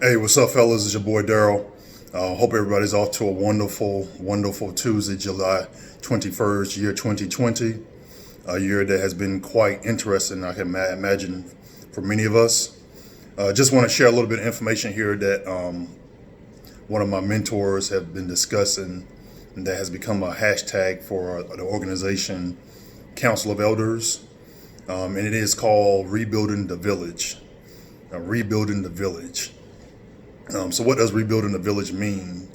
Hey, what's up, fellas? It's your boy Daryl. Hope everybody's off to a wonderful, wonderful Tuesday, July 21st, year 2020. A year that has been quite interesting, I can imagine, for many of us. Just want to share a little bit of information here that one of my mentors have been discussing, and that has become a hashtag for the organization Council of Elders. And it is called Rebuilding the Village. Rebuilding the Village. So what does rebuilding the village mean,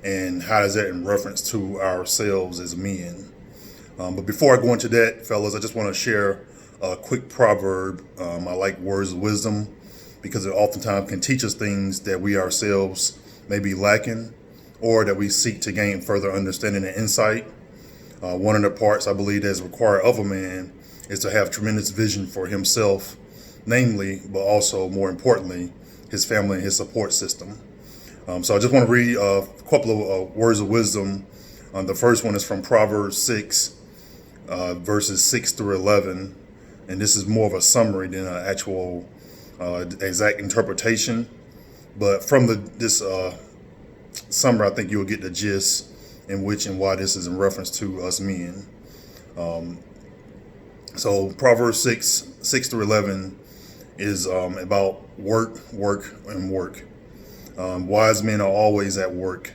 and how does that in reference to ourselves as men? But before I go into that, fellas, I just want to share a quick proverb. I like words of wisdom because it oftentimes can teach us things that we ourselves may be lacking, or that we seek to gain further understanding and insight. One of the parts I believe that is required of a man is to have tremendous vision for himself, namely, but also more importantly, his family and his support system. So I just want to read a couple of words of wisdom. The first one is from Proverbs 6, verses 6 through 11. And this is more of a summary than an actual exact interpretation. But from this summary, I think you'll get the gist in which and why this is in reference to us men. So Proverbs 6 through 11 is about work, and work. Wise men are always at work.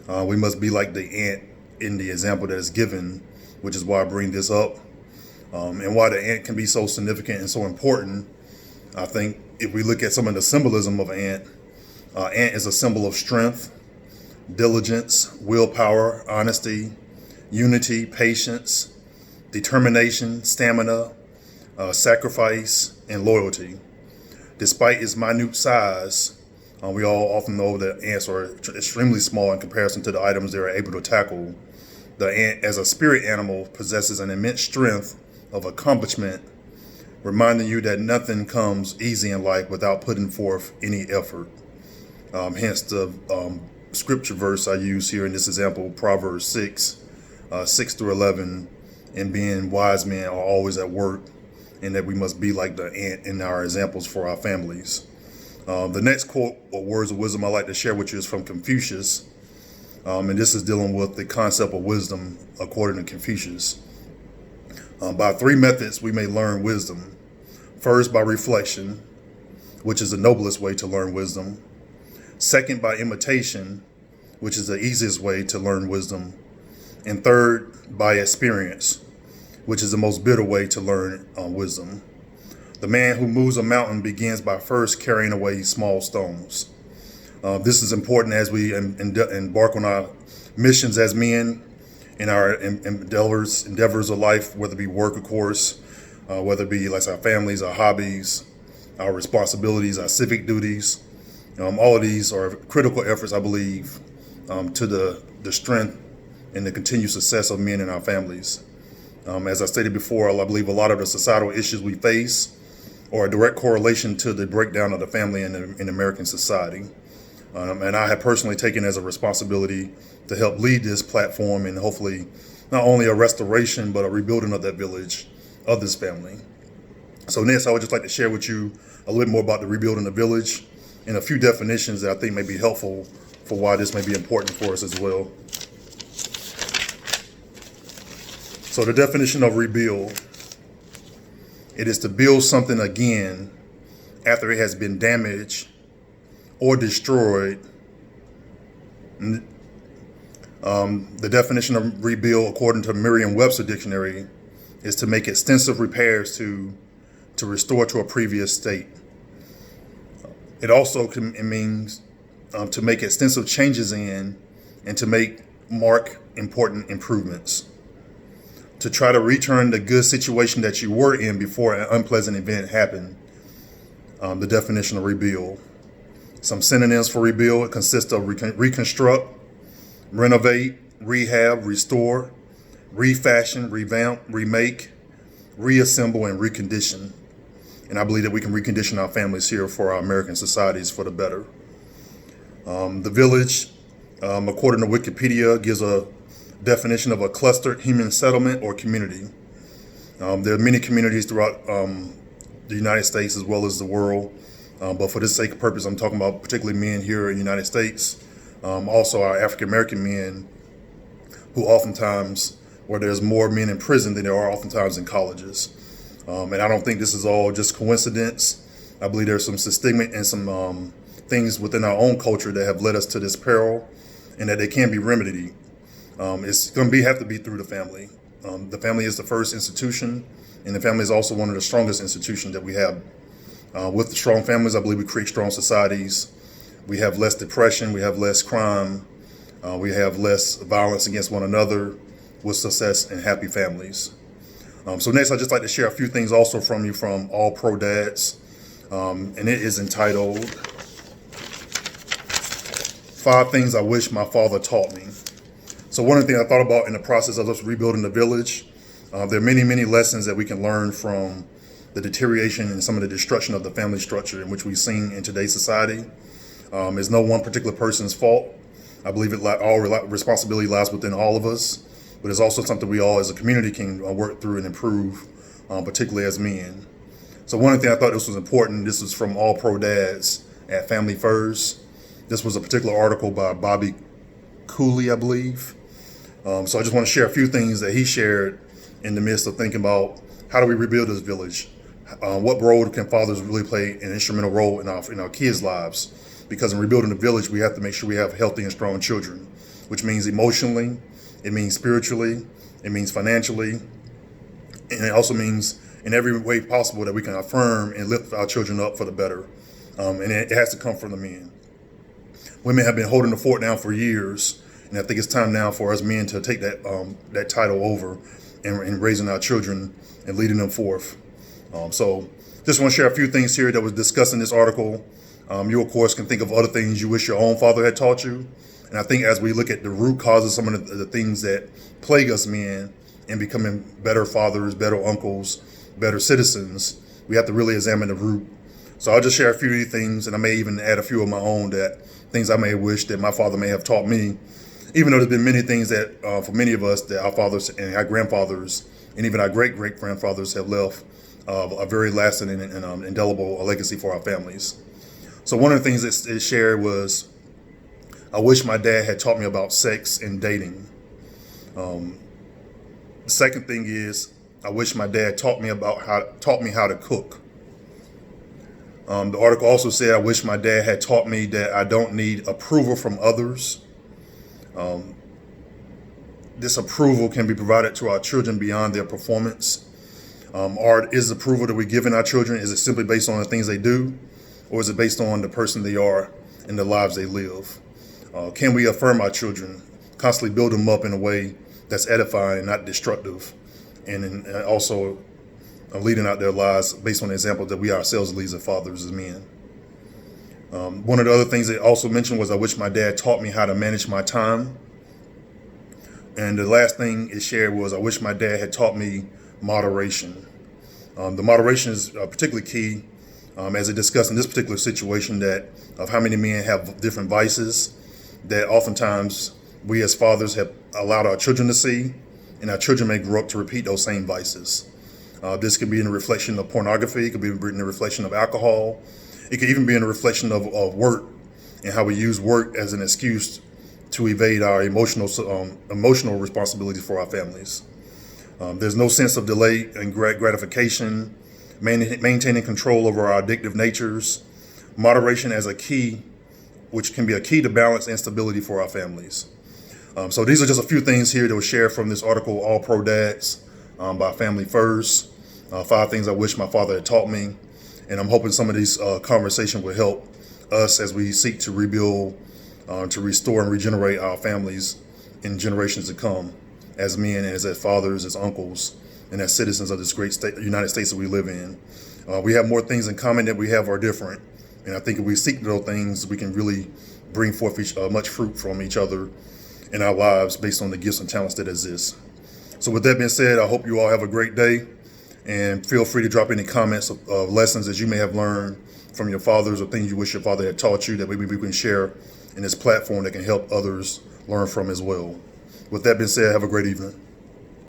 We must be like the ant in the example that is given, which is why I bring this up. And why the ant can be so significant and so important. I think if we look at some of the symbolism of ant is a symbol of strength, diligence, willpower, honesty, unity, patience, determination, stamina, sacrifice, and loyalty. Despite its minute size, we all often know that ants are extremely small in comparison to the items they are able to tackle. The ant, as a spirit animal, possesses an immense strength of accomplishment, reminding you that nothing comes easy in life without putting forth any effort. Hence the scripture verse I use here in this example, Proverbs 6 through 11, and being wise men are always at work, and that we must be like the ant in our examples for our families. The next quote or words of wisdom I like to share with you is from Confucius, and this is dealing with the concept of wisdom according to Confucius. By three methods we may learn wisdom. First, by reflection, which is the noblest way to learn wisdom. Second, by imitation, which is the easiest way to learn wisdom. And third, by experience, which is the most bitter way to learn wisdom. The man who moves a mountain begins by first carrying away small stones. This is important as we embark on our missions as men in our endeavors of life, whether it be work, of course, whether it be like our families, our hobbies, our responsibilities, our civic duties. All of these are critical efforts, I believe, to the strength and the continued success of men in our families. As I stated before, I believe a lot of the societal issues we face are a direct correlation to the breakdown of the family in American society. And I have personally taken as a responsibility to help lead this platform and hopefully not only a restoration, but a rebuilding of that village, of this family. So next, I would just like to share with you a little bit more about the rebuilding the village and a few definitions that I think may be helpful for why this may be important for us as well. So the definition of rebuild, it is to build something again after it has been damaged or destroyed. The definition of rebuild, according to Merriam-Webster dictionary, is to make extensive repairs to restore to a previous state. It also means to make extensive changes in and to mark important improvements. To try to return the good situation that you were in before an unpleasant event happened. The definition of rebuild. Some synonyms for rebuild consist of reconstruct, renovate, rehab, restore, refashion, revamp, remake, reassemble, and recondition. And I believe that we can recondition our families here for our American societies for the better. The village, according to Wikipedia, gives a definition of a clustered human settlement or community. There are many communities throughout the United States as well as the world But for this sake of purpose, I'm talking about particularly men here in the United States, also our African American men, who oftentimes, where there's more men in prison than there are oftentimes in colleges. And I don't think this is all just coincidence. I believe there's some systemic and some things within our own culture that have led us to this peril, and that they can be remedied. It's going to have to be through the family. The family is the first institution, and the family is also one of the strongest institutions that we have. With the strong families, I believe we create strong societies. We have less depression, we have less crime, we have less violence against one another, with success and happy families. So next, I'd just like to share a few things also from you from All Pro Dads, and it is entitled 5 Things I Wish My Father Taught Me. So one of the things I thought about in the process of us rebuilding the village, there are many, many lessons that we can learn from the deterioration and some of the destruction of the family structure in which we've seen in today's society. It's no one particular person's fault. I believe all responsibility lies within all of us, but it's also something we all as a community can work through and improve, particularly as men. So one of the things I thought this was important, this was from All Pro Dads at Family First. This was a particular article by Bobby Cooley, I believe. So I just want to share a few things that he shared in the midst of thinking about how do we rebuild this village? What role can fathers really play an instrumental role in our kids' lives? Because in rebuilding the village, we have to make sure we have healthy and strong children, which means emotionally, it means spiritually, it means financially, and it also means in every way possible that we can affirm and lift our children up for the better. And it has to come from the men. Women have been holding the fort down for years, and I think it's time now for us men to take that title over and raising our children and leading them forth. So just want to share a few things here that was discussed in this article. You, of course, can think of other things you wish your own father had taught you. And I think as we look at the root causes, some of the things that plague us men in becoming better fathers, better uncles, better citizens, we have to really examine the root. So I'll just share a few of these things, and I may even add a few of my own things I may wish that my father may have taught me, even though there's been many things that for many of us that our fathers and our grandfathers and even our great-great-grandfathers have left a very lasting and indelible legacy for our families. So one of the things that it shared was, I wish my dad had taught me about sex and dating. The second thing is, I wish my dad taught me how to cook. The article also said, I wish my dad had taught me that I don't need approval from others. This approval can be provided to our children beyond their performance. Is the approval that we give in our children, is it simply based on the things they do, or is it based on the person they are and the lives they live? Can we affirm our children, constantly build them up in a way that's edifying and not destructive, and also leading out their lives based on the example that we ourselves lead as fathers, as men? One of the other things they also mentioned was, I wish my dad taught me how to manage my time. And the last thing it shared was, I wish my dad had taught me moderation. The moderation is particularly key, as it discussed in this particular situation, of how many men have different vices that oftentimes we as fathers have allowed our children to see, and our children may grow up to repeat those same vices. This could be in a reflection of pornography, it could be in a reflection of alcohol, it could even be in a reflection of work, and how we use work as an excuse to evade our emotional responsibilities for our families. There's no sense of delay and gratification, maintaining control over our addictive natures, moderation as a key, which can be a key to balance and stability for our families. So these are just a few things here that were shared from this article, All Pro Dads, by Family First. 5 things I wish my father had taught me. And I'm hoping some of these conversations will help us as we seek to rebuild, to restore and regenerate our families in generations to come, as men and as fathers, as uncles, and as citizens of this great United States that we live in. We have more things in common than we have are different. And I think if we seek those things, we can really bring forth much fruit from each other in our lives based on the gifts and talents that exist. So with that being said, I hope you all have a great day, and feel free to drop any comments of lessons that you may have learned from your fathers, or things you wish your father had taught you that maybe we can share in this platform that can help others learn from as well. With that being said, have a great evening.